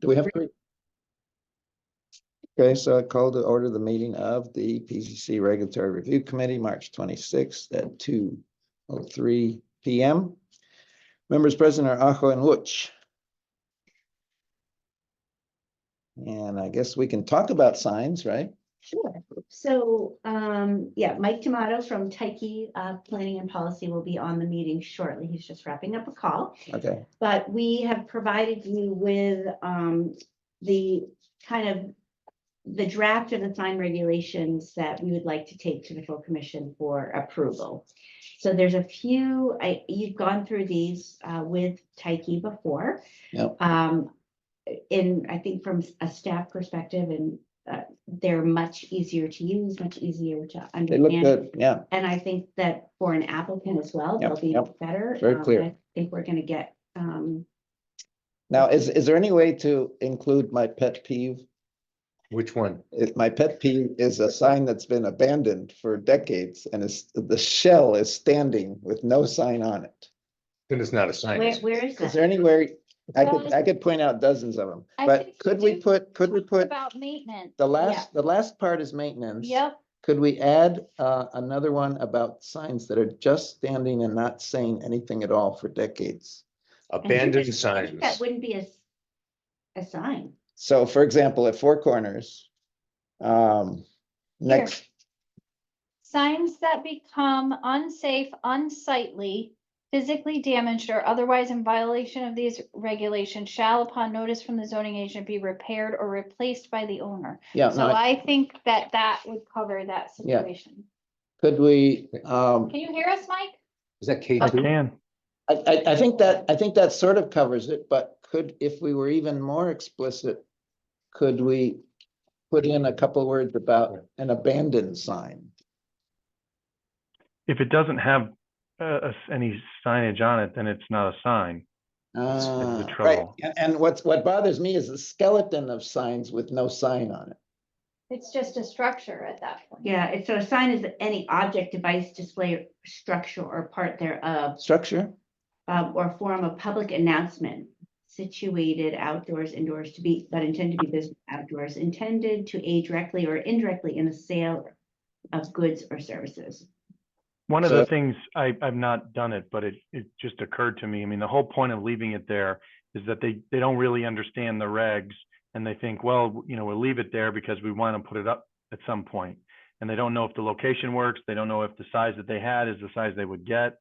Do we have three? Okay, so I call to order the meeting of the PZC Regulatory Review Committee, March 26th at 2:03 p.m. Members present are Ajo and Wuch. And I guess we can talk about signs, right? Sure. So, yeah, Mike Tomato from Tyche Planning and Policy will be on the meeting shortly. He's just wrapping up a call. Okay. But we have provided you with the kind of the draft of the sign regulations that we would like to take to the full commission for approval. So there's a few, you've gone through these with Tyche before. Yep. I think from a staff perspective, and they're much easier to use, much easier to understand. They look good, yeah. And I think that for an applicant as well, they'll be better. Very clear. I think we're going to get. Now, is there any way to include my pet peeve? Which one? My pet peeve is a sign that's been abandoned for decades and the shell is standing with no sign on it. Then it's not a sign. Where is that? Is there anywhere I could point out dozens of them, but could we put about maintenance? the last part is maintenance. Yep. Could we add another one about signs that are just standing and not saying anything at all for decades? Abandoned signs. That wouldn't be a sign. So for example, at Four Corners, next. Signs that become unsafe, unsightly, physically damaged, or otherwise in violation of these regulations shall, upon notice from the zoning agent, be repaired or replaced by the owner. Yeah. So I think that would cover that situation. Could we, Can you hear us, Mike? Is that K2? I can. I think that sort of covers it, but if we were even more explicit, could we put in a couple of words about an abandoned sign? If it doesn't have any signage on it, then it's not a sign. Right. trouble. And what bothers me is the skeleton of signs with no sign on it. It's just a structure at that point. Yeah, so a sign is any object, device, display, structure, or part thereof, Structure? or form of public announcement situated outdoors, indoors but intended to be business outdoors, intended to aid directly or indirectly in the sale of goods or services. One of the things I've not done it, but it just occurred to me. I mean, the whole point of leaving it there is that they don't really understand the regs, and they think, well, we'll leave it there because we want to put it up at some point. And they don't know if the location works. They don't know if the size that they had is the size they would get.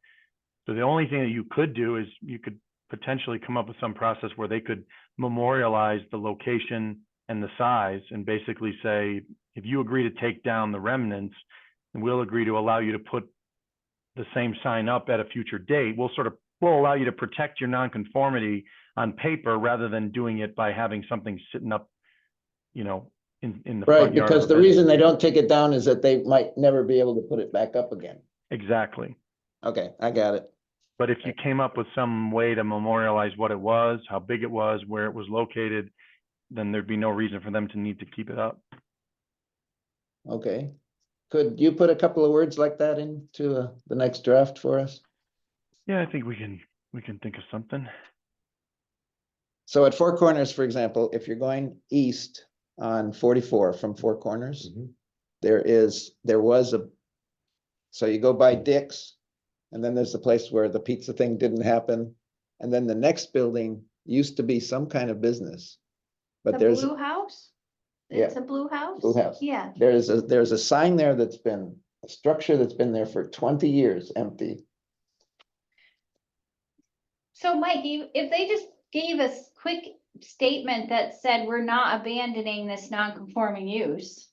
So the only thing that you could do is you could potentially come up with some process where they could memorialize the location and the size and basically say, if you agree to take down the remnants, and we'll agree to allow you to put the same sign up at a future date, we'll allow you to protect your nonconformity on paper rather than doing it by having something sitting up, in the front yard. Because the reason they don't take it down is that they might never be able to put it back up again. Exactly. Okay, I got it. But if you came up with some way to memorialize what it was, how big it was, where it was located, then there'd be no reason for them to need to keep it up. Okay. Could you put a couple of words like that into the next draft for us? Yeah, I think we can think of something. So at Four Corners, for example, if you're going east on 44 from Four Corners, so you go by Dick's, and then there's the place where the pizza thing didn't happen. And then the next building used to be some kind of business, but there's Blue House. It's a blue house. Blue House. Yeah. There's a sign there that's been a structure that's been there for 20 years empty. So Mike, if they just gave us quick statement that said we're not abandoning this non-conforming use,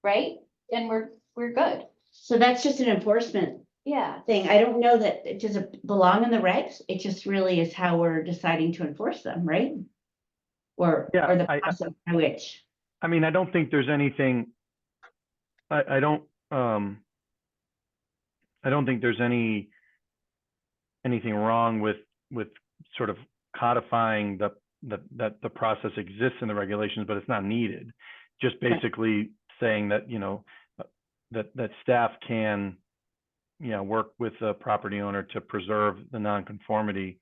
right? Then we're good. So that's just an enforcement thing. I don't know that it doesn't belong in the regs. It just really is how we're deciding to enforce them, right? Or the process by which. I mean, I don't think there's anything. I don't think there's anything wrong with sort of codifying that the process exists in the regulations, but it's not needed. Just basically saying that that staff can work with the property owner to preserve the nonconformity.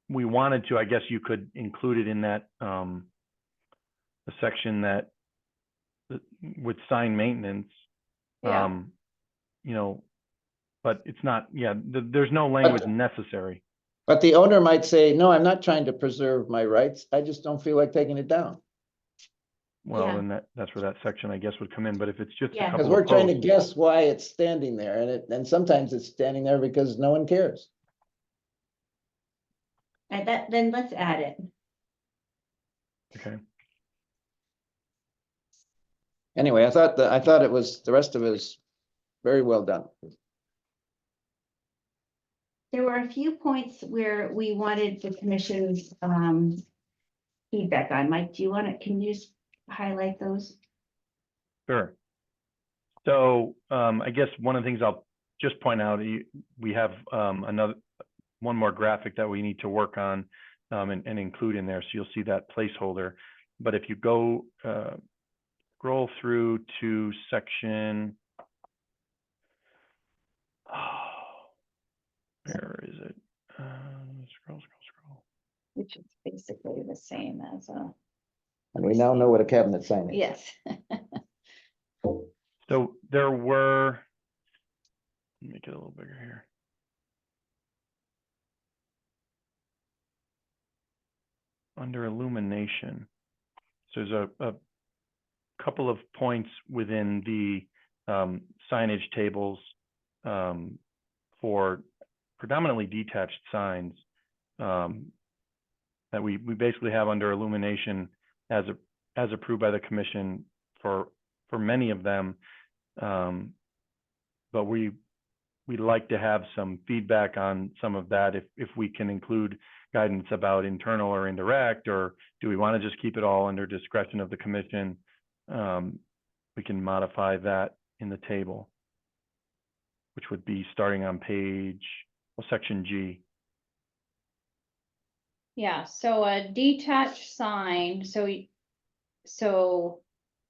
we wanted to, I guess you could include it in that, the section that with sign maintenance, Yeah. you know, but it's not, yeah, there's no language necessary. But the owner might say, no, I'm not trying to preserve my rights. I just don't feel like taking it down. Well, Yeah. then that's where that section, I guess, would come in, but if it's just a Yeah. Because couple we're of trying to posts, guess why it's standing there, and sometimes it's standing there because no one cares. And then let's add it. okay, Anyway, I thought it was, the rest of it was very well done. There were a few points where we wanted the commission's feedback on. Mike, can you just highlight those? sure. So, I guess one of the things I'll just point out, we have, one more graphic that we need to work on, and include in there. So you'll see that placeholder. But if you go, scroll through to section, where is it? Scroll. Which is basically the same as a, And we now know what a cabinet sign is. yes. So there were, let me make it a little bigger here. Under illumination, so there's a couple of points within the signage tables for predominantly detached signs that we basically have under illumination as approved by the commission for many of them, but we'd like to have some feedback on some of that, if we can include guidance about internal or indirect, or do we want to just keep it all under discretion of the commission? We can modify that in the table, which would be starting on section G. Yeah, so a detached sign, so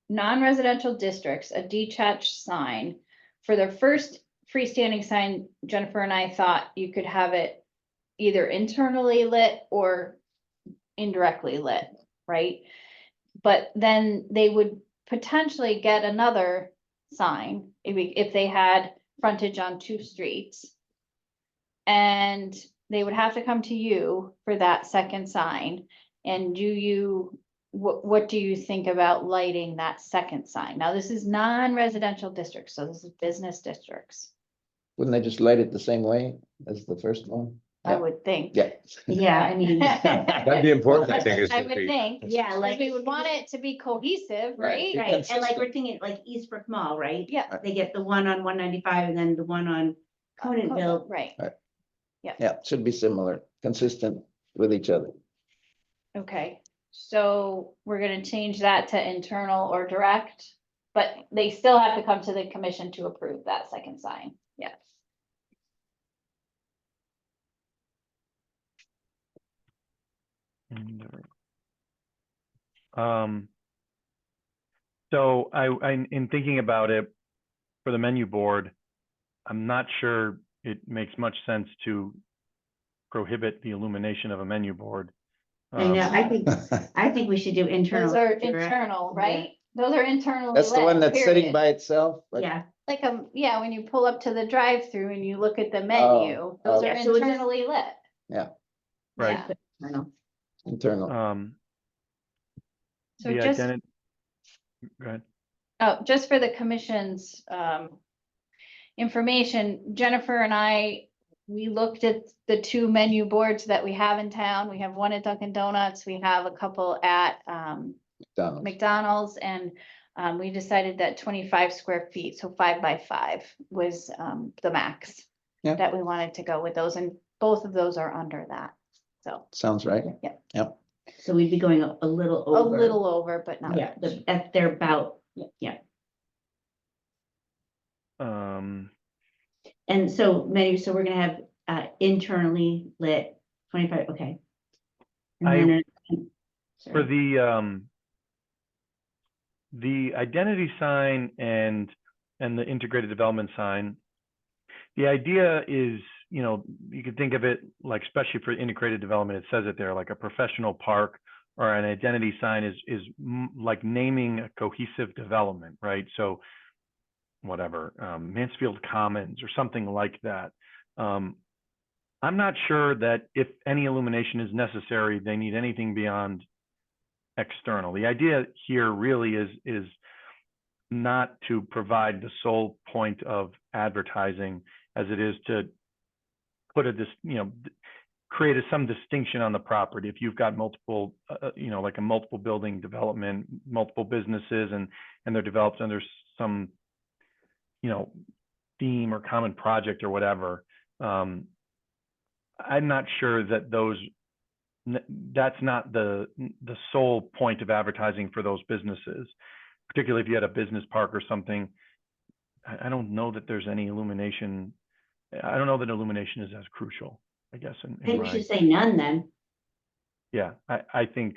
non-residential districts, a detached sign. For the first freestanding sign, Jennifer and I thought you could have it either internally lit or indirectly lit, right? But then they would potentially get another sign if they had frontage on 2 streets. And they would have to come to you for that second sign. And what do you think about lighting that second sign? Now, this is non-residential districts, so this is business districts, Wouldn't they just light it the same way as the first one? I would think. Yeah. Yeah, I mean. That'd be important, I think, is I to would be- think, Yeah, because like. we would want it to be cohesive, Right. right? Right, and like consistent. we're thinking like Eastbrook Mall, right? Yeah. They get the one on 195 and then the one on Conantville. Right, Yeah, it should be similar, consistent with each other. okay, so we're gonna change that to internal or direct, but they still have to come to the commission to approve that second sign, yes. So in thinking about it for the menu board, I'm not sure it makes much sense to prohibit the illumination of a menu board. I know, I think we should do internal. Those are direct. internal, right? Those are internally That's the one lit, that's sitting period. by itself? like- Yeah, Like, yeah, when you pull up to the drive-through and you look at the menu, those oh. are Yeah, so it's just- internally lit. Yeah. Right. Yeah. internal. Internal. So The just, identity, go ahead. oh, just for the commission's information, Jennifer and I, we looked at the 2 menu boards that we have in town. We have one at Dunkin' Donuts, we have a couple at McDonald's. McDonald's, and we decided that 25 square feet, so 5 by 5 was the max. Yeah. That we wanted to go with those, and both of those are under that, so Sounds right. Yeah. Yep. So we'd be going a little a over. little over, but not. Yeah, much. they're about, yeah. And so menu, so we're gonna have internally lit 25, okay. And I- then For sorry. the identity sign and the integrated development sign, The idea is, you could think of it like, especially for integrated development, it says it there, like a professional park or an identity sign is like naming a cohesive development, right? So whatever, Mansfield Commons or something like that. I'm not sure that if any illumination is necessary, they need anything beyond external. The idea here really is not to provide the sole point of advertising as it is to put create some distinction on the property. If you've got multiple, like a multiple building development, multiple businesses, and they're developed under some, theme or common project or whatever, I'm not sure that that's not the sole point of advertising for those businesses, particularly if you had a business park or something. I don't know that there's any illumination. I don't know that illumination is as crucial, I guess. I think we should say none then. Yeah, I think,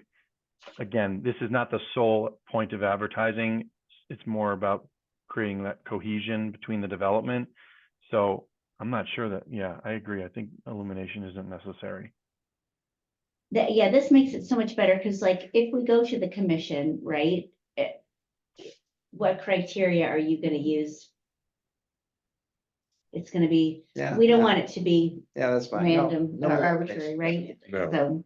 again, this is not the sole point of advertising. It's more about creating that cohesion between the development. So I'm not sure that, yeah, I agree. I think illumination isn't necessary. Yeah, this makes it so much better, because like, if we go to the commission, right? What criteria are you gonna use? It's gonna be, Yeah. we don't want it to be Yeah, that's fine. No, random no or illumination. arbitrary, right? No. So.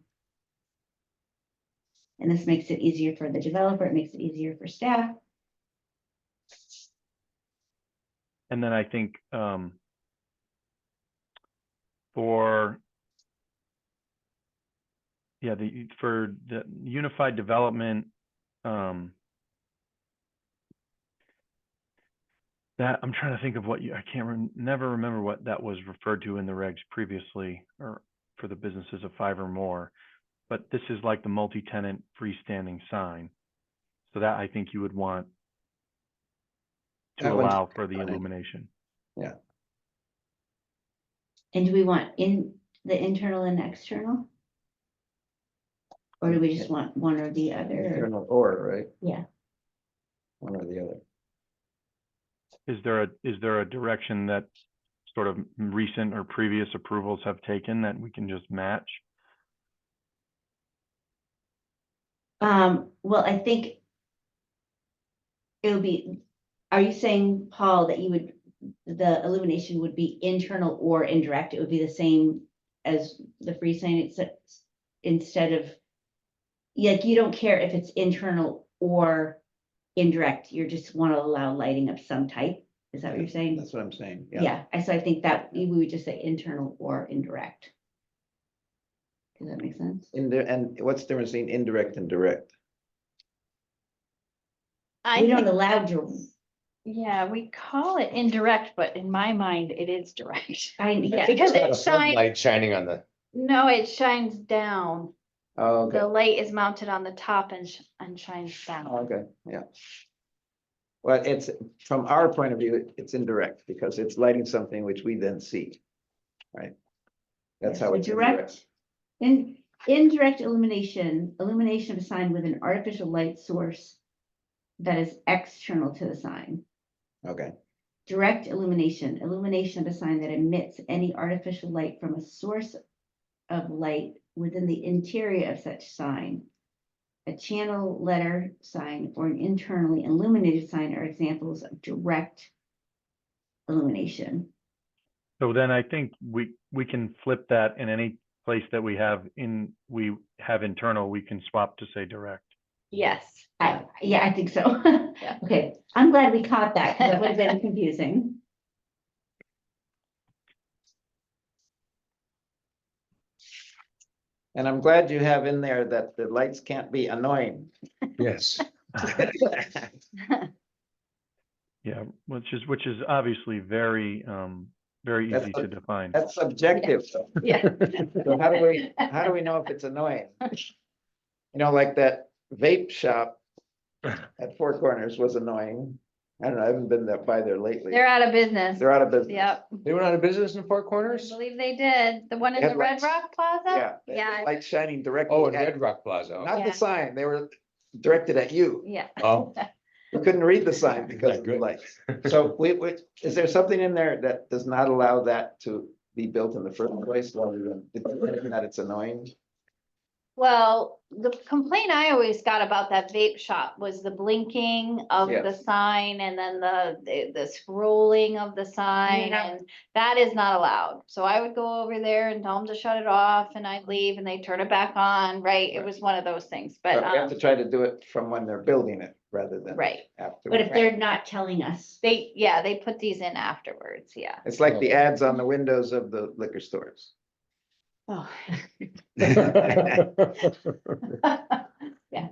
And this makes it easier for the developer, it makes it easier for staff. And then I think for the unified development, that I'm trying to think of never remember what that was referred to in the regs previously, or for the businesses of 5 or more. But this is like the multi-tenant freestanding sign. So that I think you would want to That one's allow for the fine. illumination. Yeah. And do we want in the internal and external? Or do we just want one or the other? Internal or, right? Yeah, One or the other. Is there a direction that sort of recent or previous approvals have taken that we can just match? well, I think. It would be, are you saying, Paul, that the illumination would be internal or indirect? It would be the same as the free sign, instead of, like, you don't care if it's internal or indirect, you just want to allow lighting of some type? Is that what you're saying? That's what I'm saying. Yeah, so I think that we would just say internal or indirect. Does that make sense? And what's the difference between indirect and direct? We don't allow Yeah, we call it indirect, but in my mind, it is direct. yeah, Because It's got it a floodlight shining on the, No, it shines down. Oh, okay. The light is mounted on the top and shines down. Okay, yeah. Well, it's, from our point of view, it's indirect because it's lighting something which we then see, right? That's Yes, how the it's direct- indirect. indirect illumination of a sign with an artificial light source that is external to the sign. Okay, Direct illumination of a sign that emits any artificial light from a source of light within the interior of such sign. A channel letter sign or an internally illuminated sign are examples of direct illumination. So then I think we can flip that in any place that we have internal, we can swap to say direct. Yes. Yeah, I think so. Yeah. Okay, I'm glad we caught that, because that would have been confusing. and I'm glad you have in there that the lights can't be annoying. yes. Yeah, which is obviously very That's easy to define. That's subjective. Yeah. So how do we know if it's annoying? Like that vape shop at Four Corners was annoying. I don't know, I haven't been by there lately. They're out of business. They're out of business. Yep, They went out of business in Four I Corners? believe they did. The one in They the had Red lights. Rock Plaza? Yeah. they had Yeah. Lights shining directly Oh, in at, Red Rock Plaza. not Yeah. the sign, they were directed at you. Yeah. Oh. We couldn't read the sign because of the Good. lights. So is there something in there that does not allow that to be built in the first place, rather than that it's annoying? Well, the complaint I always got about that vape shop was the blinking of the Yes. sign and then the scrolling of the sign, Yeah. and that is not allowed. So I would go over there and tell them to shut it off, and I'd leave and they'd turn it back on, right? It Right. was one of those things, But but, we have to try to do it from when they're building it rather than right. after. But if they're not telling us, They put these in afterwards, yeah. It's like the ads on the windows of the liquor stores. oh. Yeah.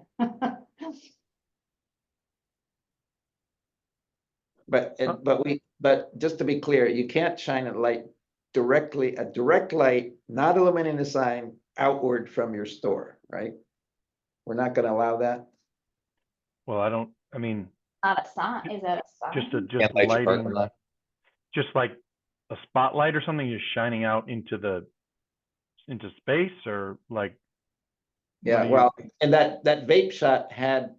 But just to be clear, you can't shine a light directly, a direct light, not illuminating the sign outward from your store, right? We're not gonna allow that? Well, I mean, Not a sign, is that a sign? just Can't light your parking lighting, lot. just like a spotlight or something just shining out into space, or like. what Yeah, do you- well, and that vape shot had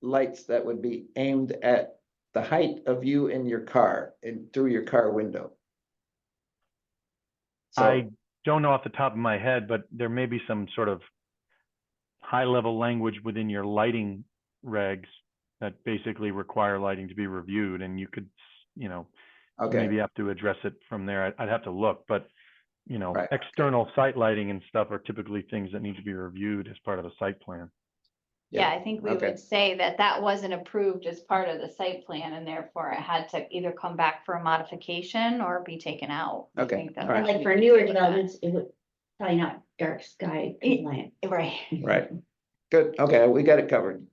lights that would be aimed at the height of you in your car and through your car window. I So, don't know off the top of my head, but there may be some sort of high level language within your lighting regs that basically require lighting to be reviewed, and you could, okay, maybe have to address it from there. I'd have to look, but Right. external site lighting and stuff are typically things that need to be reviewed as part of a site plan. Yeah, I think we okay. would say that that wasn't approved as part of the site plan, and therefore it had to either come back for a modification or be taken out. I Okay, think that all right. And like for we could newer deal with that. developments, it would probably not dark sky compliant. Right. Right, good, okay, we got it covered.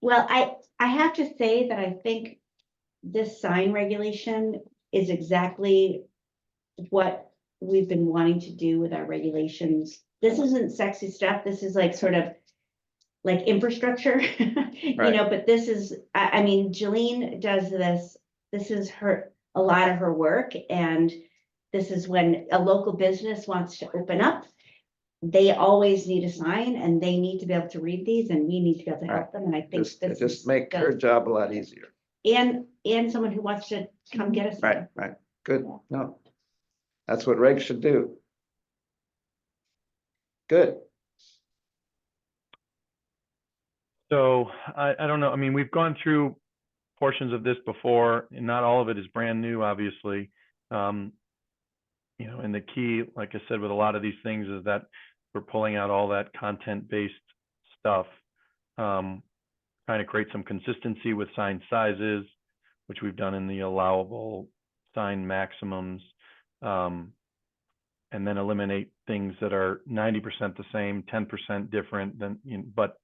Well, I have to say that I think this sign regulation is exactly what we've been wanting to do with our regulations. This isn't sexy stuff. This is like sort of like infrastructure, Right. but this is, I mean, Jeline does this. This is a lot of her work. And this is when a local business wants to open up. They always need a sign and they need to be able to read these, and we need to be able to help them. And I think Just, this just is make her job a lot easier. and someone who wants to come get us. Right, good, no. That's what regs should do. Good, So I don't know. I mean, we've gone through portions of this before, and not all of it is brand new, obviously. And the key, like I said, with a lot of these things is that we're pulling out all that content-based stuff, trying to create some consistency with sign sizes, which we've done in the allowable sign maximums, and then eliminate things that are 90% the same, 10% different, but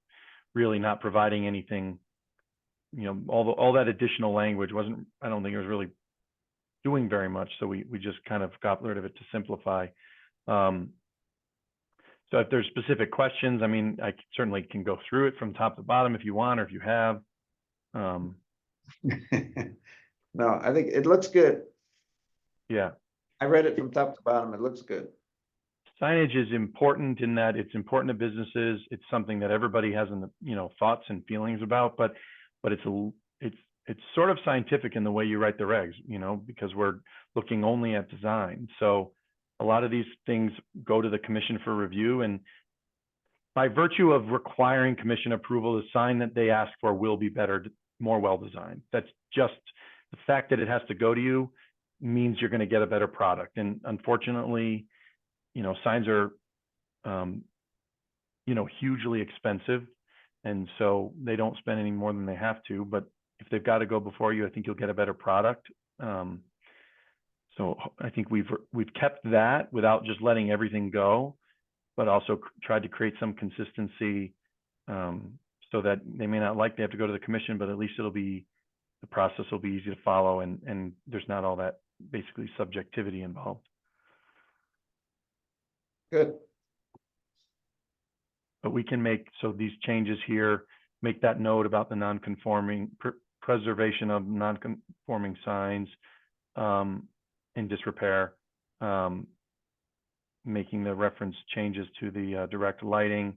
really not providing anything. All that additional language wasn't, I don't think it was really doing very much. So we just kind of got rid of it to simplify. So if there's specific questions, I mean, I certainly can go through it from top to bottom if you want, or if you have. no, I think it looks good. Yeah. I read it from top to bottom, it looks good. Signage is important in that it's important to businesses. It's something that everybody has thoughts and feelings about, but it's sort of scientific in the way you write the regs, because we're looking only at design. So a lot of these things go to the commission for review, and by virtue of requiring commission approval, the sign that they ask for will be better, more well-designed. That's just the fact that it has to go to you means you're going to get a better product. And unfortunately, signs are, hugely expensive. And so they don't spend any more than they have to, but if they've got to go before you, I think you'll get a better product. So I think we've kept that without just letting everything go, but also tried to create some consistency, so that they may not they have to go to the commission, but at least the process will be easy to follow, and there's not all that basically subjectivity involved. Good, But we can make, so these changes here, make that note about the non-conforming, preservation of non-conforming signs in disrepair, making the reference changes to the direct lighting,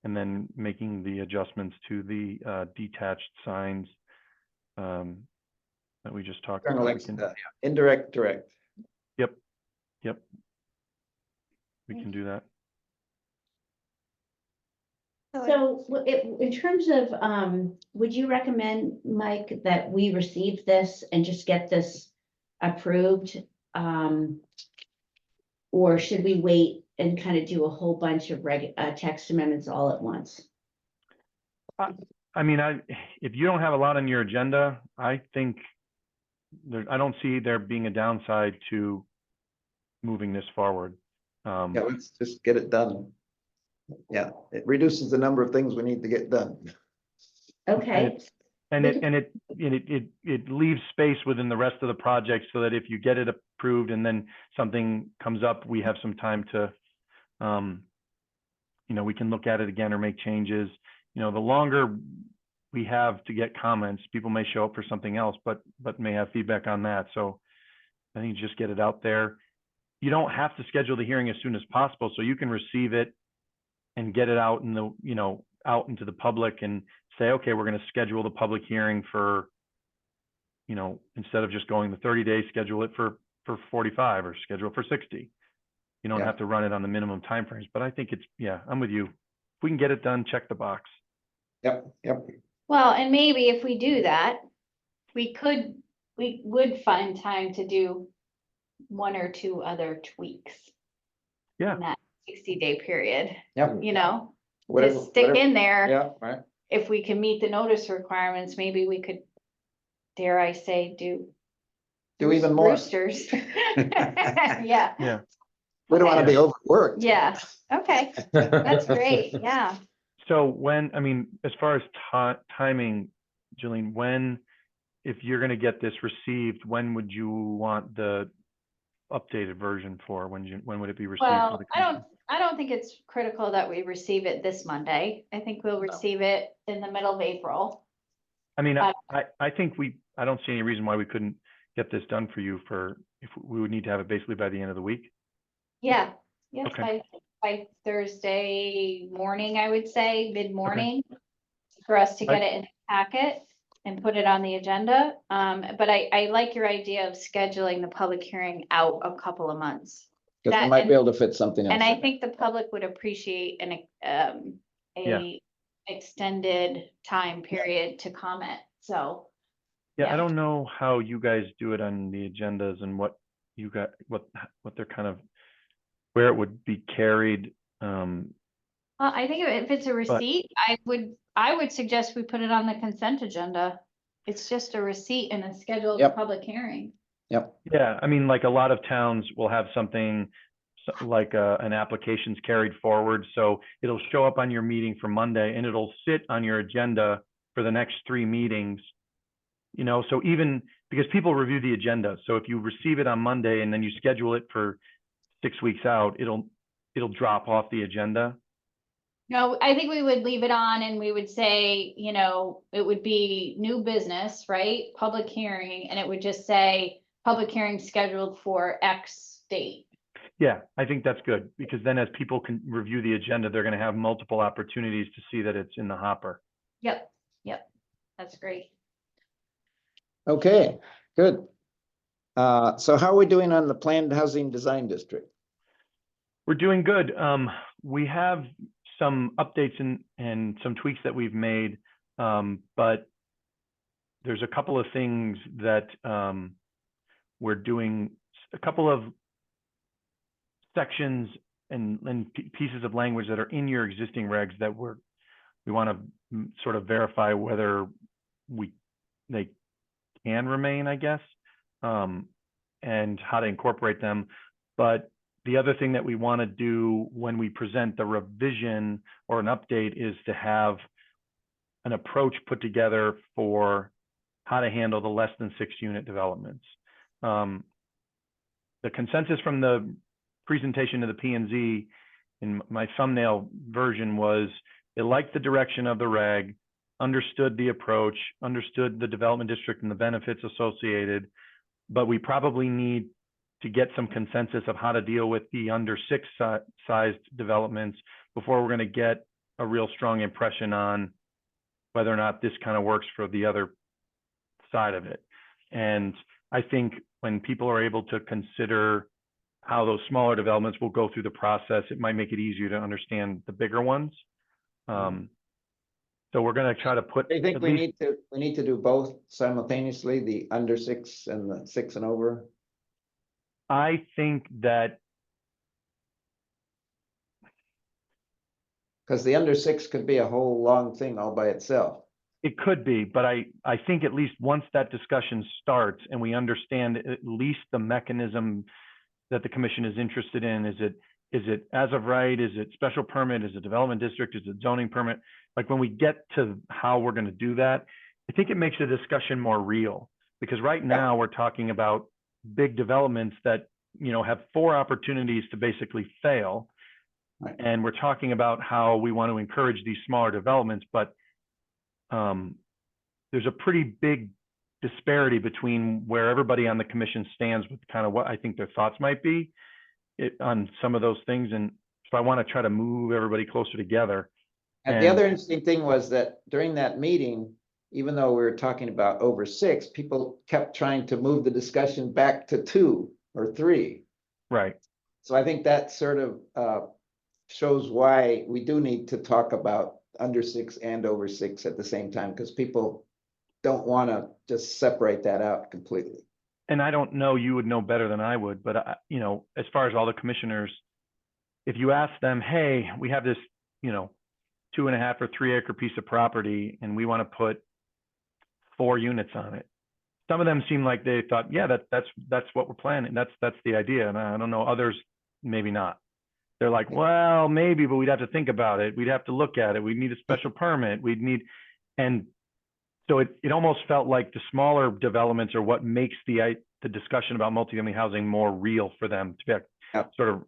and then making the adjustments to the detached signs that we just talked External, about. We can, indirect, direct. yep, we can do that. So in terms of, would you recommend, Mike, that we receive this and just get this approved? Or should we wait and kind of do a whole bunch of text amendments all at once? I mean, if you don't have a lot on your agenda, I think I don't see there being a downside to moving this forward. Yeah, let's just get it done. Yeah, it reduces the number of things we need to get done. Okay, And it leaves space within the rest of the project so that if you get it approved and then something comes up, we have some time to, we can look at it again or make changes. The longer we have to get comments, people may show up for something else, but may have feedback on that. So I think just get it out there. You don't have to schedule the hearing as soon as possible, so you can receive it and get it out in the, out into the public and say, okay, we're going to schedule the public hearing for, instead of just going the 30 days, schedule it for 45 or schedule it for 60. You don't have to run it on the minimum timeframes, but I think I'm with you. If we can get it done, check the box. Yep. Well, and maybe if we do that, we would find time to do one or two other tweaks. Yeah. In that 60-day period, Yep. to stick in there. Yeah, right. If we can meet the notice requirements, maybe we could, dare I say, do even more. roosters. Yeah. Yeah. We don't want to be overworked. Yeah. Okay. That's great. Yeah. So as far as timing, Jillian, if you're going to get this received, when would you want the updated version for? When would it be received? Well, for the I don't think it's critical that we receive it this Monday. I think we'll receive it in the middle of April. I mean, I think I don't see any reason why we couldn't get this done for you if we would need to have it basically by the end of the week. Yeah. Yes, Okay. by Thursday morning, I would say, mid-morning, for us to get it in the packet and put it on the agenda. But I like your idea of scheduling the public hearing out a couple of months. Because we might be able to fit something else. And I in. think the public would appreciate a extended time period to comment. So. Yeah, I don't know how you guys do it on the agendas and what you got, what they're kind of, where it would be carried. I think if it's a receipt, I would suggest we put it on the consent agenda. It's just a receipt and a scheduled public hearing. Yep. Yeah, I mean, like a lot of towns will have something like an application's carried forward. So it'll show up on your meeting for Monday and it'll sit on your agenda for the next 3 meetings. So even because people review the agenda. So if you receive it on Monday and then you schedule it for 6 weeks out, it'll drop off the agenda. No, I think we would leave it on and we would say, it would be new business, right? Public hearing, and it would just say public hearing scheduled for X date. Yeah, I think that's good because then as people can review the agenda, they're going to have multiple opportunities to see that it's in the hopper. Yep. That's great. Okay, good. So how are we doing on the planned housing design district? We're doing good. We have some updates and some tweaks that we've made, but there's a couple of things that we're doing, a couple of sections and pieces of language that are in your existing regs that we want to sort of verify whether they can remain, I guess, and how to incorporate them. But the other thing that we want to do when we present the revision or an update is to have an approach put together for how to handle the less than 6 unit developments. The consensus from the presentation to the P&Z in my thumbnail version was they liked the direction of the reg, understood the approach, understood the development district and the benefits associated, but we probably need to get some consensus of how to deal with the under 6 sized developments before we're going to get a real strong impression on whether or not this kind of works for the other side of it. And I think when people are able to consider how those smaller developments will go through the process, it might make it easier to understand the bigger ones. So we're going to try to put. I think at we least- need to do both simultaneously, the under 6 and the 6 and over. I think that Because the under 6 could be a whole long thing all by itself. it could be, but I think at least once that discussion starts and we understand at least the mechanism that the commission is interested in, is it as of right? Is it special permit? Is it development district? Is it zoning permit? Like when we get to how we're going to do that, I think it makes the discussion more real, because right now we're talking about big developments that, have 4 opportunities to basically fail. Right. And we're talking about how we want to encourage these smaller developments, but there's a pretty big disparity between where everybody on the commission stands with kind of what I think their thoughts might be on some of those things. And so I want to try to move everybody closer together. And the other interesting thing was that during that meeting, even though we were talking about over 6, people kept trying to move the discussion back to 2 or 3. Right. So I think that sort of shows why we do need to talk about under 6 and over 6 at the same time, because people don't want to just separate that out completely. And I don't know, you would know better than I would, but as far as all the commissioners, if you ask them, hey, we have this, 2.5 or 3 acre piece of property and we want to put 4 units on it. Some of them seem like they thought, yeah, that's what we're planning. That's the idea. And I don't know, others, maybe not. They're like, well, maybe, but we'd have to think about it. We'd have to look at it. We'd need a special permit. And so it almost felt like the smaller developments are what makes the discussion about multifamily housing more real for them to be sort of,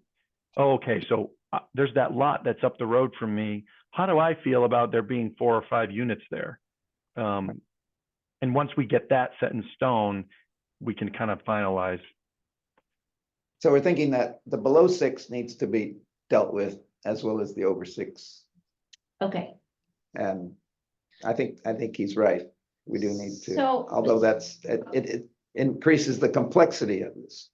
oh, okay, so there's that lot that's up the road from me. How do I feel about there being 4 or 5 units there? And once we get that set in stone, we can kind of finalize. So we're thinking that the below 6 needs to be dealt with as well as the over 6. Okay, And I think he's right. We do need to, So- although it increases the complexity of this.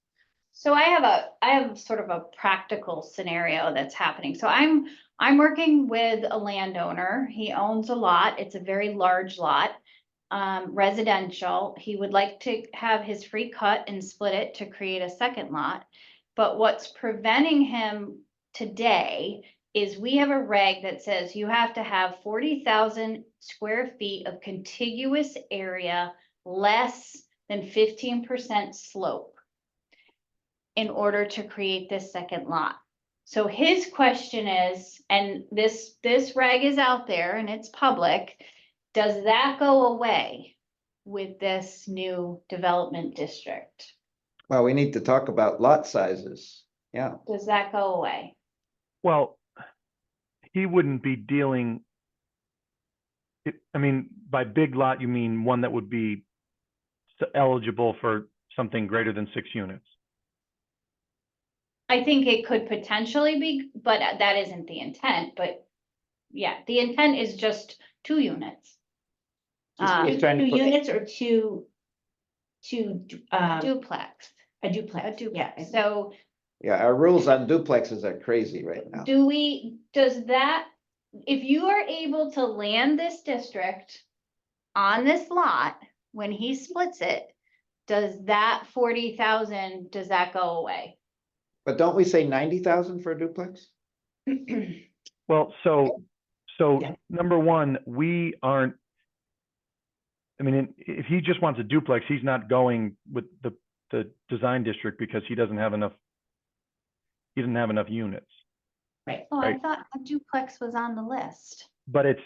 So I have sort of a practical scenario that's happening. So I'm working with a landowner. He owns a lot. It's a very large lot, residential. He would like to have his free cut and split it to create a second lot. But what's preventing him today is we have a reg that says you have to have 40,000 square feet of contiguous area, less than 15% slope, in order to create this second lot. So his question is, and this reg is out there and it's public, does that go away with this new development district? Well, we need to talk about lot sizes. Yeah. Does that go away? Well, he wouldn't be dealing. I mean, by big lot, you mean one that would be eligible for something greater than 6 units. I think it could potentially be, but that isn't the intent, but yeah, the intent is just 2 units. He's trying to 2 put- units or two, Duplex. a duplex. Yeah. So Yeah, our rules on duplexes are crazy right now. does that, if you are able to land this district on this lot, when he splits it, does that 40,000, does that go away? But don't we say 90,000 for a duplex? Well, so Yeah. number one, we aren't. I mean, if he just wants a duplex, he's not going with the design district because he doesn't have enough. He doesn't have enough units. Right. Oh, I Right. thought a duplex was on the list. But it's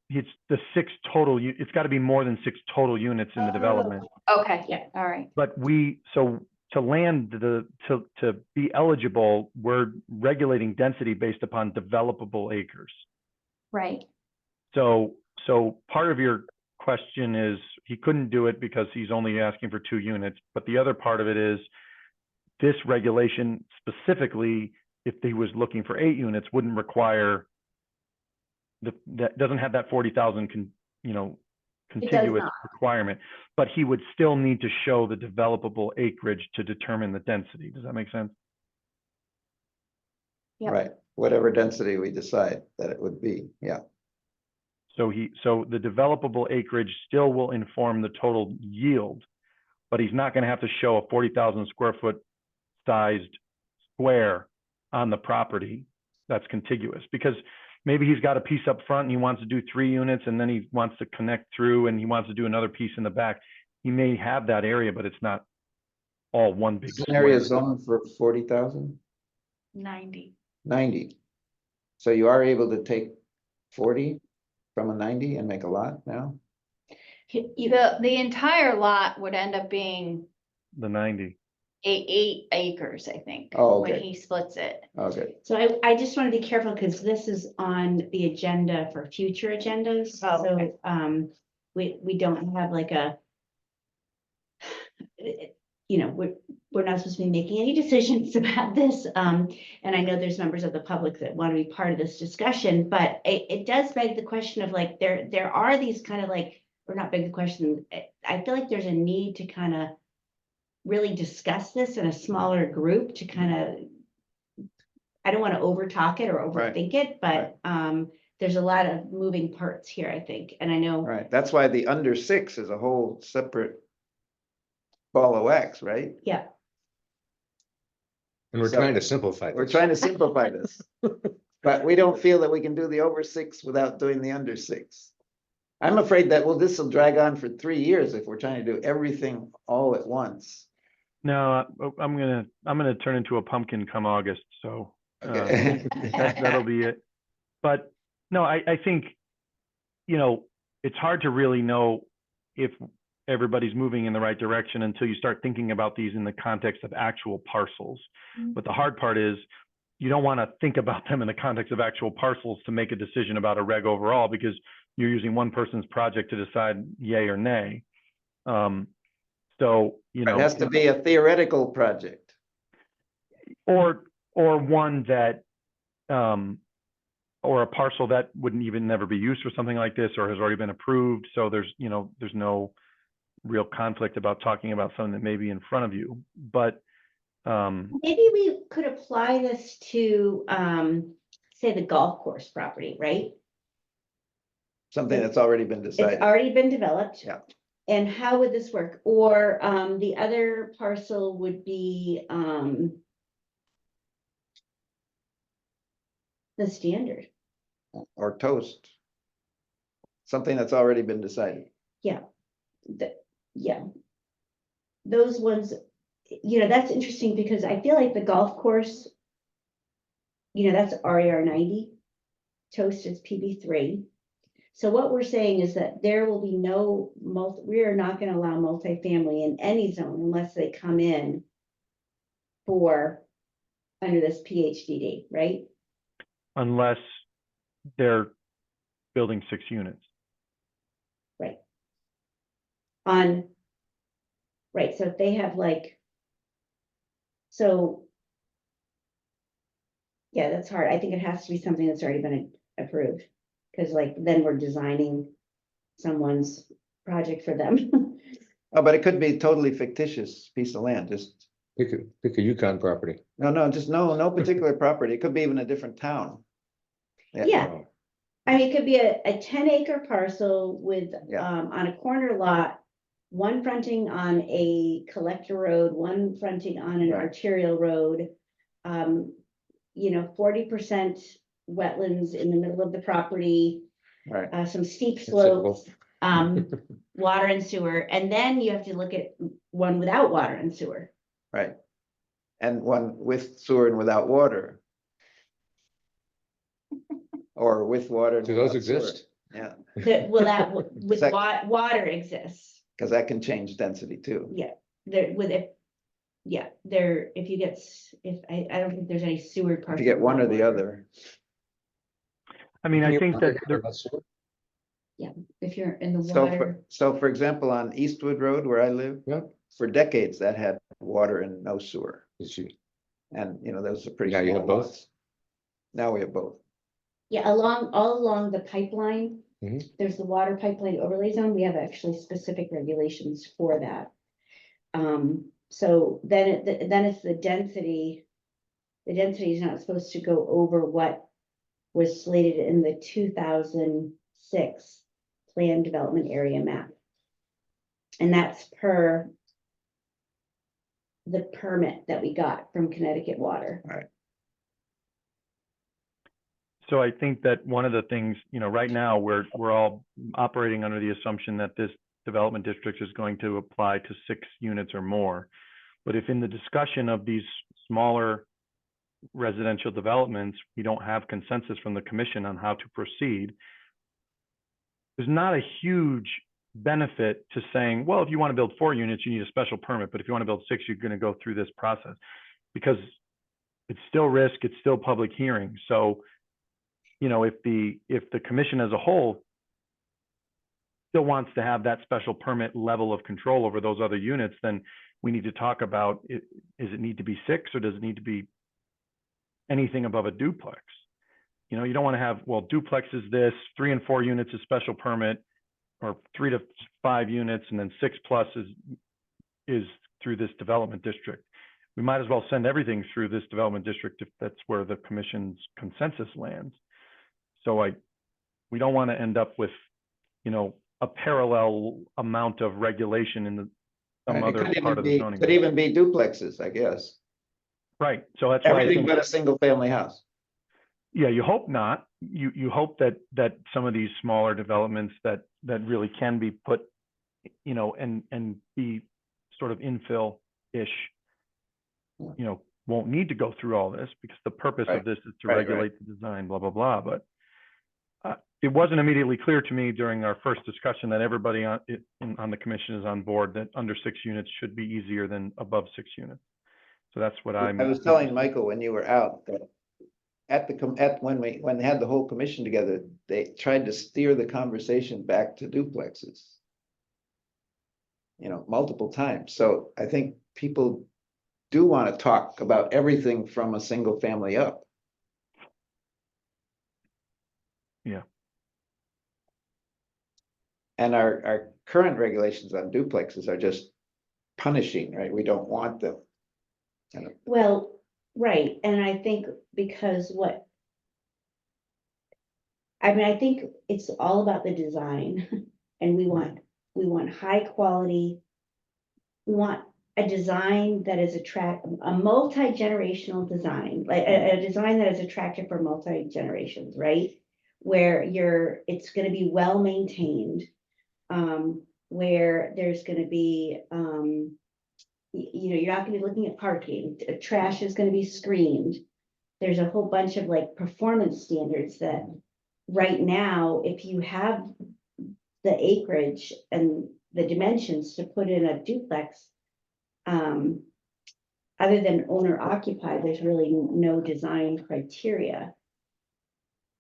the 6 total. It's got to be more than 6 total units in the development. Okay, Yeah. all right. But so to land to be eligible, we're regulating density based upon developable acres. Right. So part of your question is he couldn't do it because he's only asking for 2 units. But the other part of it is this regulation specifically, if he was looking for 8 units, wouldn't require that doesn't have that 40,000 contiguous not. requirement, but he would still need to show the developable acreage to determine the density. Does that make sense? Yep. Right, whatever density we decide that it would be, yeah. So the developable acreage still will inform the total yield, but he's not going to have to show a 40,000 square foot sized square on the property that's contiguous, because maybe he's got a piece up front and he wants to do 3 units, and then he wants to connect through and he wants to do another piece in the back. He may have that area, but it's not all one big An area square. zone for 40,000, 90. 90. So you are able to take 40 from a 90 and make a lot now? The entire lot would end up being The 90. 8 acres, I think. Oh, When okay. he splits it. Okay, So I just want to be careful because this is on the agenda for future agendas. Oh, okay. So, we don't have like a, you know, we're not supposed to be making any decisions about this. And I know there's members of the public that want to be part of this discussion, but it does beg the question of like, there are these kind of like, or not beg the question, I feel like there's a need to kind of really discuss this in a smaller group to kind of, I don't want to over talk it or Right. overthink it, but there's a lot of moving parts here, I think. And I know, right, that's why the under 6 is a whole separate ball of wax, right? yeah, And we're So- trying to simplify We're this. trying to simplify this. But we don't feel that we can do the over 6 without doing the under 6. I'm afraid that, well, this will drag on for 3 years if we're trying to do everything all at once. No, I'm gonna turn into a pumpkin come August. So Okay. that'll be it. But no, I think, it's hard to really know if everybody's moving in the right direction until you start thinking about these in the context of actual parcels. Mhm. But the hard part is you don't want to think about them in the context of actual parcels to make a decision about a reg overall, because you're using one person's project to decide yay or nay. So, It has to be a theoretical project. or one that, or a parcel that wouldn't even never be used for something like this, or has already been approved. So there's no real conflict about talking about something that may be in front of you. But maybe we could apply this to, say, the golf course property, right? Something that's already been It's decided. already been developed. Yeah. And how would this work? Or, the other parcel would be, the standard. Or toast. Something that's already been decided. Yeah. Those ones, that's interesting because I feel like the golf course, that's RER 90. Toast is PB3. So what we're saying is that there will be no we are not going to allow multifamily in any zone unless they come in for under this PHDD, right? unless they're building 6 units. Right, so if they have yeah, that's hard. I think it has to be something that's already been approved. Because then we're designing someone's project for them. Oh, but it could be totally fictitious piece of land, just, Pick a Yukon property. just no particular property. It could be even a different town. Yeah. I mean, it could be a 10-acre parcel with, Yeah. on a corner lot, one fronting on a collector road, one fronting on an Right. arterial road. 40% wetlands in the middle of the property, Right, some steep Acceptable. slopes, water and sewer, and then you have to look at one without water and sewer. right. And one with sewer and without water. Or with water. and Do those without sewer. exist? Yeah, With Sec- water exists. because that can change density too. There with it. Yeah, if you get, I don't think there's any sewer If parcel. you get one or without the water. other. I mean, I think that there, If you're in the So water, for example, on Eastwood Road where I live, Yeah. for decades that had water and no sewer. Is she- And, those are pretty. Now you small have both? lots. Now we have both. Yeah, all along the pipeline, Mhm. there's the water pipeline overlay zone. We have actually specific regulations for that. So then it's the density. The density is not supposed to go over what was slated in the 2006 Plan Development Area Map. And that's per the permit that we got from Connecticut Water. So I think that one of the things, right now, we're all operating under the assumption that this development district is going to apply to 6 units or more. But if in the discussion of these smaller residential developments, we don't have consensus from the commission on how to proceed, there's not a huge benefit to saying, well, if you want to build 4 units, you need a special permit. But if you want to build 6, you're going to go through this process, because it's still risk, it's still public hearing. So, if the commission as a whole still wants to have that special permit level of control over those other units, then we need to talk about it. Does it need to be 6, or does it need to be anything above a duplex? You don't want to have, well, duplex is this, 3 and 4 units is special permit, or 3 to 5 units, and then 6+ is through this development district. We might as well send everything through this development district if that's where the commission's consensus lands. So we don't want to end up with, a parallel amount of regulation in some It other could part even of the be, zoning. could even be duplexes, I guess. Right. So that's why I Everything think, but a single family house. yeah, you hope not. You hope that some of these smaller developments that really can be put, and be sort of infill-ish, won't need to go through all this, because the purpose Right. of this is to Right, regulate the design, blah, blah, blah. But it wasn't immediately clear to me during our first discussion that everybody on the commission is on board that under 6 units should be easier than above 6 units. So that's what I was telling Michael when you were out that when they had the whole commission together, they tried to steer the conversation back to duplexes. Multiple times. So I think people do want to talk about everything from a single family up. Yeah. And our current regulations on duplexes are just punishing, right? We don't want them. Well, right, and I think because I think it's all about the design, and we want high quality. We want a design that is a multi-generational design, like a design that is attractive for multi-generations, right? Where it's gonna be well maintained, where there's gonna be, you're not gonna be looking at parking, trash is gonna be screened. There's a whole bunch of like performance standards that right now, if you have the acreage and the dimensions to put in a duplex, other than owner occupied, there's really no design criteria.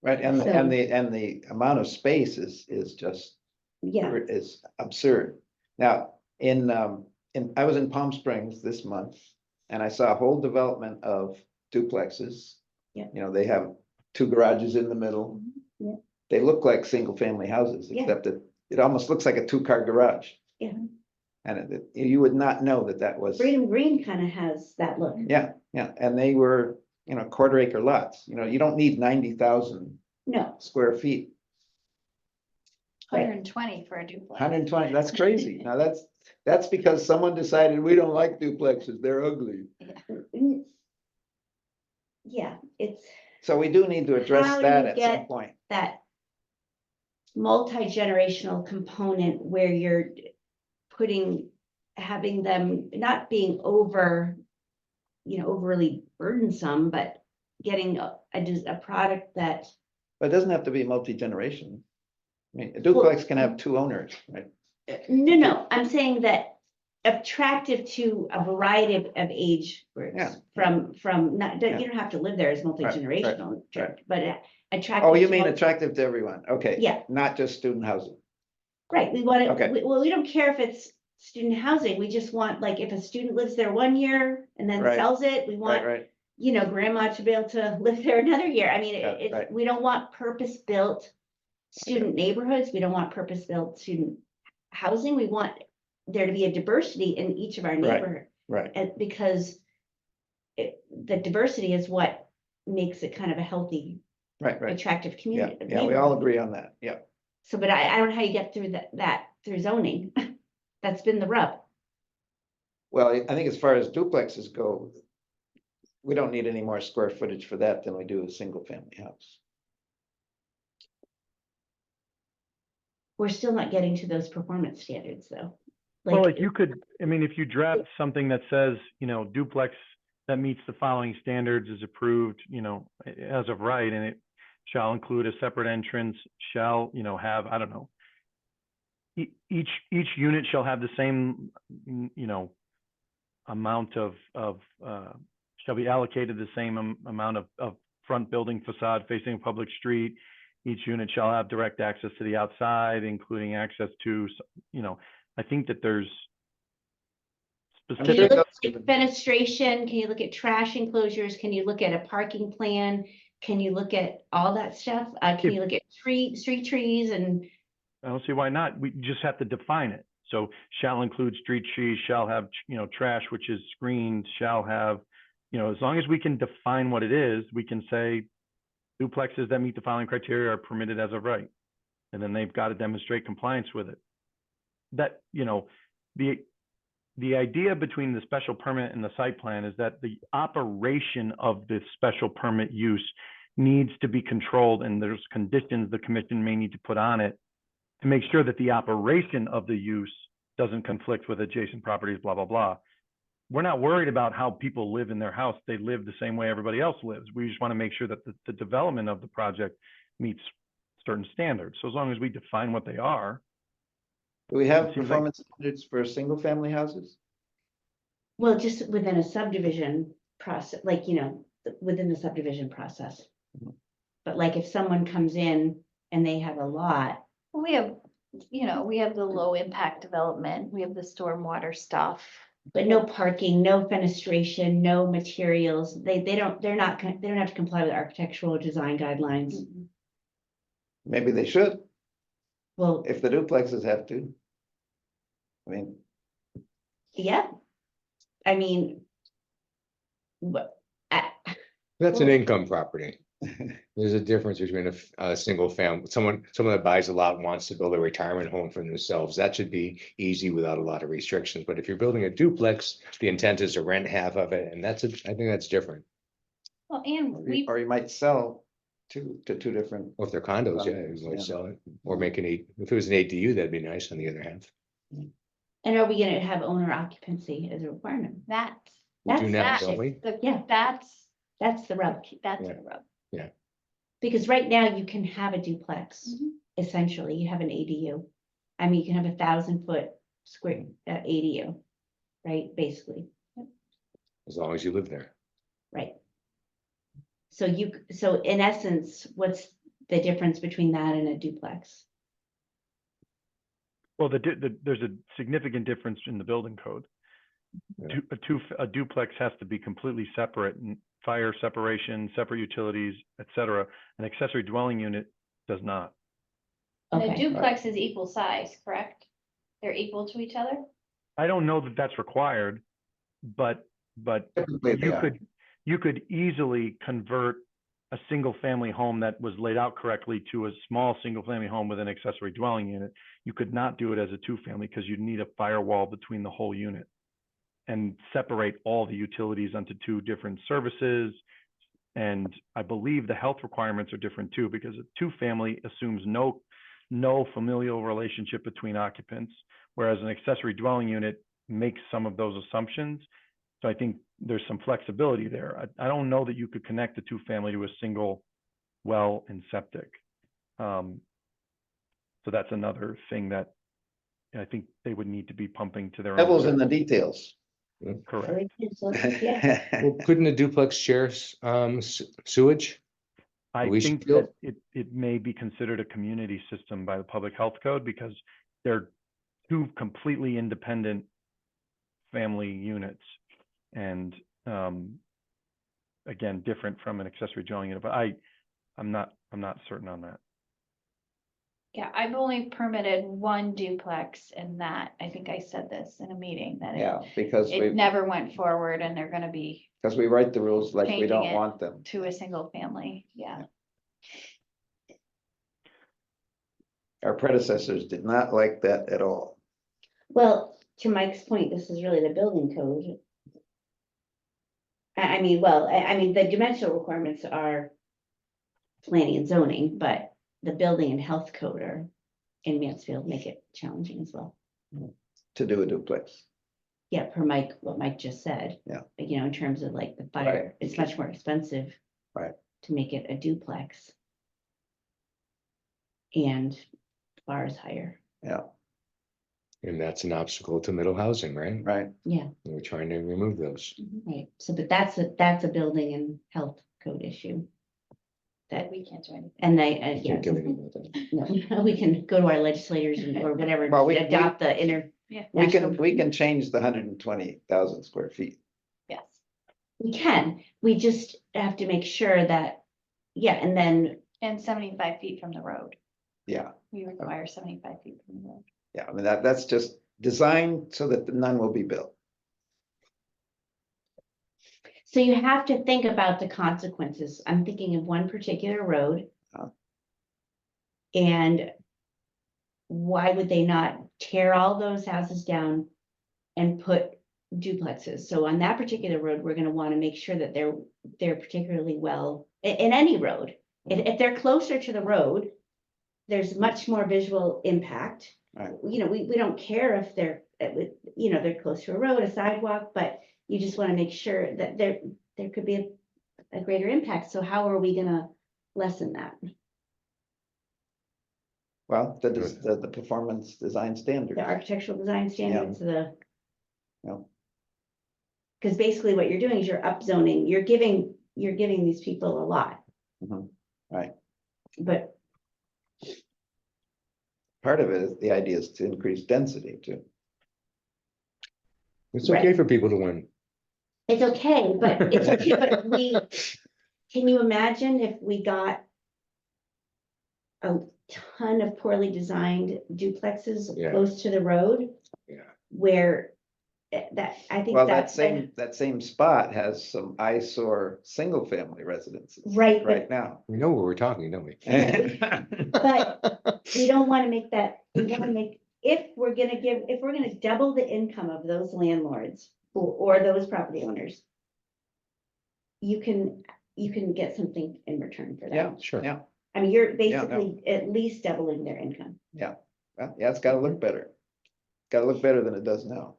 Right, and So- the amount of space is just Yeah, is absurd. Now, I was in Palm Springs this month, and I saw a whole development of duplexes. Yeah. They have 2 garages in the middle. Yeah. They look like single family houses, Yeah. except that it almost looks like a 2-car garage. Yeah. And you would not know that was. Freedom Green kind of has that look. Yeah, and they were, 1/4-acre lots. You don't need 90,000 No, square feet. 120 for a duplex. 120, that's crazy. Now that's because someone decided we don't like duplexes, they're ugly. yeah, it's So we do need to address How do that you at some get- point. that multi-generational component where you're having them not being overly burdensome, but getting a product that, But it doesn't have to be multi-generation. I mean, a duplex can have 2 owners, right? no, I'm saying that attractive to a variety of age Yeah. groups. From not, you don't have to live there as multi-generational, right. but attractive. Oh, you to mean multi- attractive to everyone? Okay. Yeah. Not just student housing. Right, we want Okay. to, well, we don't care if it's student housing, we just want, like, if a student lives there 1 year and then Right. sells it, we want, Right. you know, grandma to be able to live there another year. I mean, Yeah, right. we don't want purpose-built student neighborhoods. We don't want purpose-built student housing. We want there to be a diversity in each of our neighborhoods. Right, And because the diversity is what makes it kind of a healthy, right. attractive Yeah, community. yeah, we all agree on that. Yeah. So, but I don't know how you get through that through zoning. That's been the rub. Well, I think as far as duplexes go, we don't need any more square footage for that than we do a single family house. We're still not getting to those performance standards, though. Well, like you could, I mean, if you draft something that says, you know, duplex that meets the following standards is approved, you know, as of right, and it shall include a separate entrance, shall, you know, have, I don't know. Each unit shall have the same, you know, amount of shall be allocated the same amount of front building facade facing a public street. Each unit shall have direct access to the outside, including access to, you know, I think that there's Can you Sure, look those- at fenestration? Can you look at trash enclosures? Can you look at a parking plan? Can you look at all that stuff? Can you look at street trees and, I don't see why not. We just have to define it. So shall include street trees, shall have, you know, trash, which is screened, shall have, you know, as long as we can define what it is, we can say duplexes that meet the following criteria are permitted as of right. And then they've got to demonstrate compliance with it. That, you know, the idea between the special permit and the site plan is that the operation of the special permit use needs to be controlled, and there's conditions the commission may need to put on it to make sure that the operation of the use doesn't conflict with adjacent properties, blah, blah, blah. We're not worried about how people live in their house. They live the same way everybody else lives. We just want to make sure that the development of the project meets certain standards. So as long as we define what they are. Do we have It seems like- performance standards for single family houses? well, just within a subdivision process, like, you know, within the subdivision process. Mhm. But like if someone comes in and they have a lot, We have, you know, we have the low impact development, we have the stormwater stuff. but no parking, no fenestration, no materials, they don't have to comply with architectural or design guidelines. Maybe they should, Well, if the duplexes have to. I mean, yeah. I mean. But, That's an income property. There's a difference between a single family, someone that buys a lot and wants to build a retirement home for themselves. That should be easy without a lot of restrictions. But if you're building a duplex, the intent is to rent half of it, and I think that's different. Well, and we, or you might sell to two different. Or if they're condos, yeah, you Yeah. might sell it, or make if it was an ADU, that'd be nice on the other half. and are we gonna have owner occupancy as a requirement? that's, We do now, that's, don't we? Yeah. that's That's the rub, the Yeah. rub. because right now you can have a duplex, Mhm. essentially, you have an ADU. I mean, you can have 1,000-foot square ADU, right, basically, As long as you live there. right? So in essence, what's the difference between that and a duplex? Well, there's a significant difference in the building code. Yeah. A duplex has to be completely separate, and fire separation, separate utilities, et cetera. An accessory dwelling unit does not. And a Okay, duplex is equal size, correct? They're equal to each other? I don't know that that's required, but Typically they are. you could easily convert a single family home that was laid out correctly to a small single family home with an accessory dwelling unit. You could not do it as a two family because you'd need a firewall between the whole unit and separate all the utilities onto two different services. And I believe the health requirements are different too, because a two family assumes no familial relationship between occupants, whereas an accessory dwelling unit makes some of those assumptions. So I think there's some flexibility there. I don't know that you could connect the two family to a single well and septic. So that's another thing that I think they would need to be pumping to their own. Devil's in the details. Correct. Yeah, Well, couldn't a duplex share sewage? I We think should feel- that it may be considered a community system by the public health code because they're two completely independent family units. And again, different from an accessory dwelling unit, but I'm not certain on that. Yeah, I've only permitted one duplex in that. I think I said this in a meeting that Yeah, because it never went forward and they're gonna be we write the rules like we Changing don't it. want them. to a single family. Yeah. Our predecessors did not like that at all. Well, to Mike's point, this is really the building code. I mean, well, I mean, the dimensional requirements are planning and zoning, but the building and health code are in Mansfield make it challenging as well. To do a duplex. Yeah, per Mike, what Mike just said. Yeah. You know, in terms of like the Right. fire, it's much more expensive. Right. To make it a duplex. And bar is higher, Yeah, And that's an obstacle to middle housing, right? right. yeah, And we're trying to remove those. right, so, but that's a building and health code issue. That we can't do anything. And they, Can't yeah, do anything with it. no, we can go to our legislators or whatever, Well, we- adopt the inner. Yeah. We national- can change the 120,000 square feet. Yes. We can, we just have to make sure that, yeah, and then, And 75 feet from the road. Yeah, We require 75 feet from the road. yeah. I mean, that's just designed so that none will be built. so you have to think about the consequences. I'm thinking of one particular road. Uh. And why would they not tear all those houses down and put duplexes? So on that particular road, we're gonna wanna make sure that they're particularly well, in any road. If they're closer to the road, there's much more visual impact. Right. You know, we don't care if they're, you know, they're close to a road, a sidewalk, but you just wanna make sure that there could be a greater impact. So how are we gonna lessen that? Well, the performance design standard. The architectural design standards, Yeah. because basically what you're doing is you're upzoning, you're giving these people a lot, Mhm. Right. but Part of it is the idea is to increase density too. It's okay Right. for people to win. it's okay, but it's okay, but can you imagine if we got a ton of poorly designed duplexes Yeah. close to the road Yeah. where I think Well, that's that same spot has some eyesore, single family residences. Right, but- Right now. We know what we're talking, don't we? But we don't want to make that, we want to make, if we're gonna double the income of those landlords or those property owners, you can get something in return for that. Yeah, Sure. yeah, I mean, you're no. basically at least doubling their income. well, yeah, it's gotta look better. Gotta look better than it does now.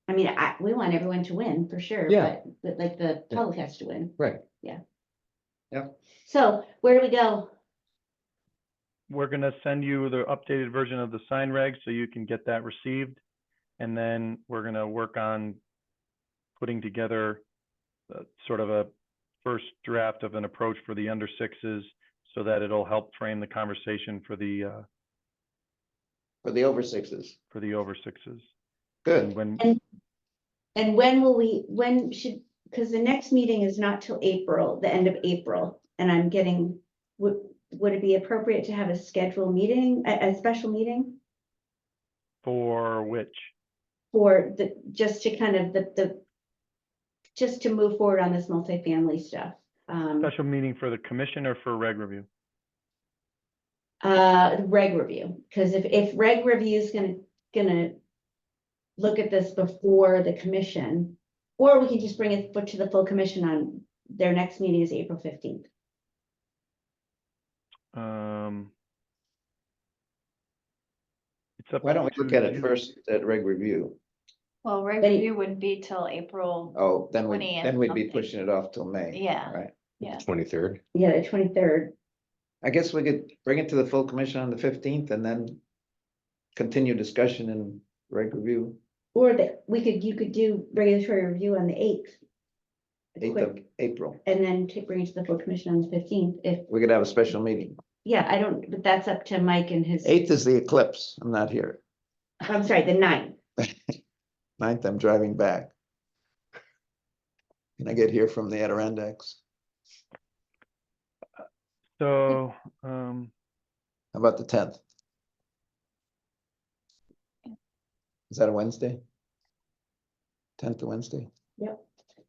I mean, we want everyone to win for sure, Yeah. but like the public has to win. Right. Yeah. Yeah. So where do we go? We're gonna send you the updated version of the sign reg so you can get that received. And then we're gonna work on putting together sort of a first draft of an approach for the under sixes so that it'll help frame the conversation for the For the over sixes. over sixes. Good. And when, And when should, because the next meeting is not till April, the end of April, and I'm getting, would it be appropriate to have a scheduled meeting, a special meeting? for which, For just to kind of just to move forward on this multifamily stuff. special meeting for the commission or for reg review? Reg review, because if reg review is gonna look at this before the commission, or we can just bring it to the full commission on their next meeting is April 15th. It's up Why don't we look at it to first at reg review? Well, reg Then- review wouldn't be till April. Oh, then 20th we'd be something. pushing it off till May. Yeah. Right. Yeah. 23rd. Yeah, the 23rd. I guess we could bring it to the full commission on the 15th and then continue discussion in reg review, Or that you could do regulatory review on the 8th. 8th of April. And then bring it to the full commission on the 15th. We could have a special meeting. But that's up to Mike and his, 8th is the eclipse. I'm not here. I'm sorry, the 9th. 9th, I'm driving back. Can I get here from the Adirondacks? So, How about the 10th? Is that a Wednesday? 10th of Wednesday? Yep.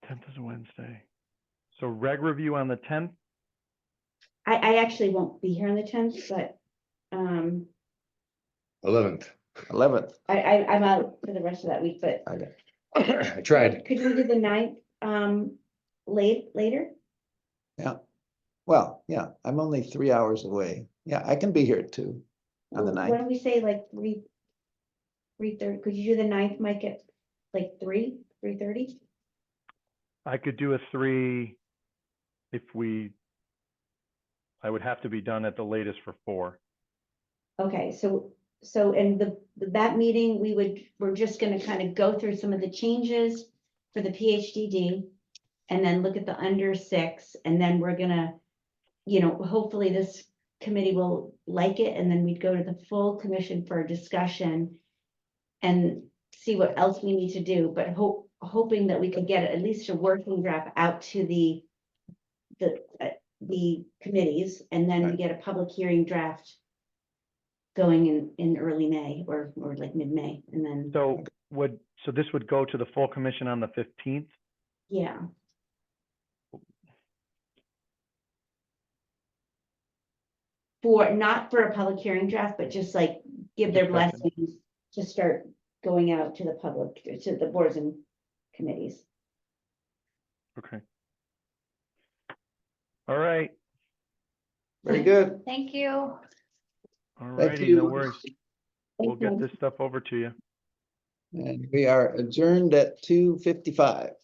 10th is a Wednesday. So reg review on the 10th? I actually won't be here on the 10th, but 11th. 11th. I'm out for the rest of that week, but. Okay. I tried. Could we do the 9th, later? Yeah. Well, yeah, I'm only 3 hours away. Yeah, I can be here too on the Why 9th. don't we say like 3:30? Could you do the 9th, Mike, at like 3:30? I could do a 3 if I would have to be done at the latest for 4. Okay, so in that meeting, we're just gonna kind of go through some of the changes for the PhDD. And then look at the under 6, and then we're gonna, hopefully this committee will like it, and then we'd go to the full commission for a discussion. And see what else we need to do, but hoping that we could get at least a working draft out to the committees, and then we get a public hearing draft going in early May or like mid-May, and then, So this would go to the full commission on the 15th? yeah. Not for a public hearing draft, but just like give their Discussion. blessings to start going out to the public, to the boards and committees. Okay. All right. Very good. Thank you. All Thank righty, you. no worries. We'll Thank get you. this stuff over to you. And we are adjourned at 2:55.